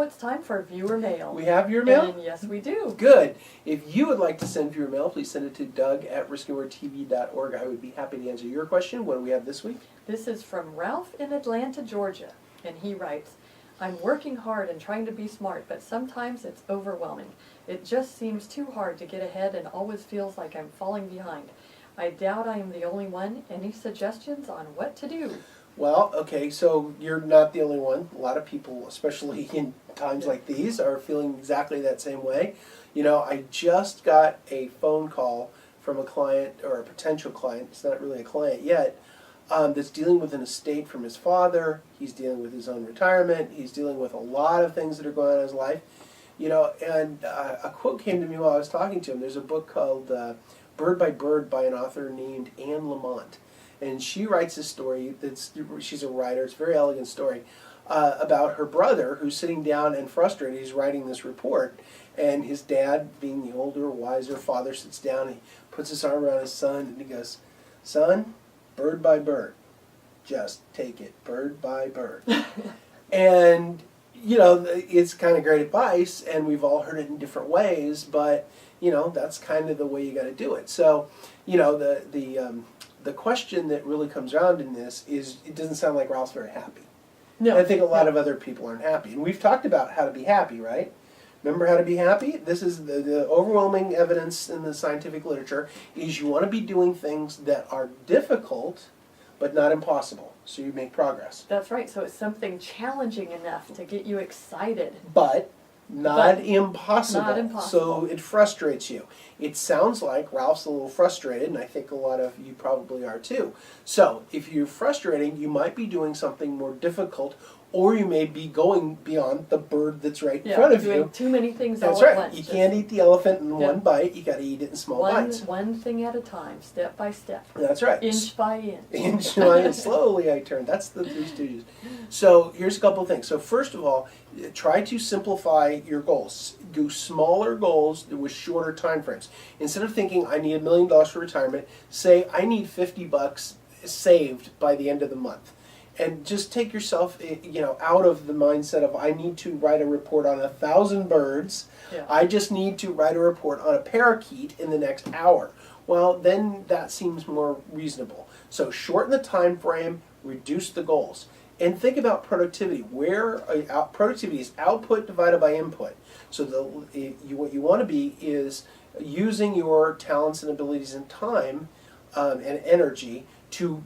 it's time for viewer mail. We have viewer mail? And yes, we do. Good. If you would like to send viewer mail, please send it to doug@riskandrewards.tv.org. I would be happy to answer your question. What do we have this week? This is from Ralph in Atlanta, Georgia. And he writes, I'm working hard and trying to be smart, but sometimes it's overwhelming. It just seems too hard to get ahead and always feels like I'm falling behind. I doubt I am the only one. Any suggestions on what to do? Well, okay, so you're not the only one. A lot of people, especially in times like these, are feeling exactly that same way. You know, I just got a phone call from a client, or a potential client, it's not really a client yet, that's dealing with an estate from his father. He's dealing with his own retirement. He's dealing with a lot of things that are going on in his life. You know, and a quote came to me while I was talking to him. There's a book called Bird by Bird by an author named Anne Lamott. And she writes a story she's a writer, it's a very elegant story, about her brother who's sitting down and frustrated. He's writing this report, and his dad, being the older, wiser father, sits down and he puts his arm around his son and he goes, son, bird by bird, just take it, bird by bird. And, you know, it's kind of great advice, and we've all heard it in different ways, but, you know, that's kind of the way you got to do it. So, you know, the question that really comes around in this is, it doesn't sound like Ralph's very happy. No. And I think a lot of other people aren't happy. And we've talked about how to be happy, right? Remember how to be happy? This is the overwhelming evidence in the scientific literature is you want to be doing things that are difficult but not impossible, so you make progress. That's right. So it's something challenging enough to get you excited. But not impossible. Not impossible. So it frustrates you. It sounds like Ralph's a little frustrated, and I think a lot of you probably are too. So if you're frustrating, you might be doing something more difficult, or you may be going beyond the bird that's right in front of doing you. too many things That's all right. at once. You can't eat the elephant in one bite. You got to eat it in small bites. One thing at a time, step by step. That's right. Inch by inch. Inch by inch. Slowly I turn. That's the Three Stooges. So here's a couple of things. So first of all, try to simplify your goals. Do smaller goals with shorter time frames. Instead of thinking I need $1 million for retirement, say I need $50 saved by the end of the month. And just take yourself, you know, out of the mindset of I need to write a report on 1,000 birds. Yeah. I just need to write a report on a parakeet in the next hour. Well, then that seems more reasonable. So shorten the time frame, reduce the goals, and think about productivity. Where productivity is output divided by input. So what you want to be is using your talents and abilities and time and energy to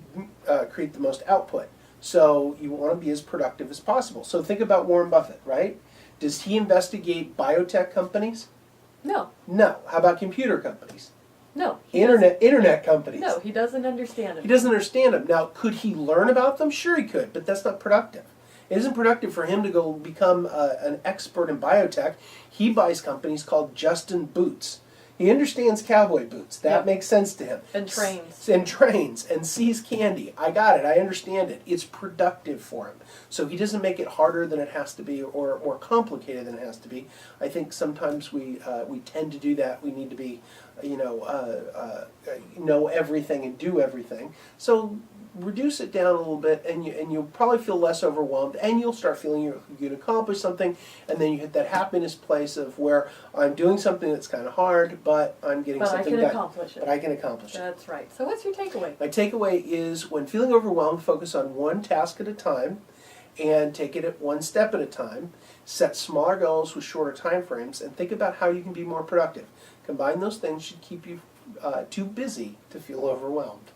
create the most output. So you want to be as productive as possible. So think about Warren Buffett, right? Does he investigate biotech companies? No. No. How about computer companies? No. Internet companies? No, he doesn't understand He them. doesn't understand them. Now, could he learn about them? Sure he could, but that's not productive. It isn't productive for him to go become an expert in biotech. He buys companies called Justin Boots. He understands cowboy boots. That makes sense to him. And trains. And trains. And sees candy. I got it. I understand it. It's productive for him. So he doesn't make it harder than it has to be or more complicated than it has to be. I think sometimes we tend to do that. We need to be, know everything and do everything. So reduce it down a little bit, and you'll probably feel less overwhelmed, and you'll start feeling you can accomplish something, and then you hit that happiness place of where I'm doing something that's kind of hard, but I'm getting something done. Accomplish it. But I can accomplish it. That's right. So what's your takeaway? My takeaway is when feeling overwhelmed, focus on one task at a time, and take it at one step at a time. Set smaller goals with shorter time frames, and think about how you can be more productive. Combine those things should keep you too busy to feel overwhelmed.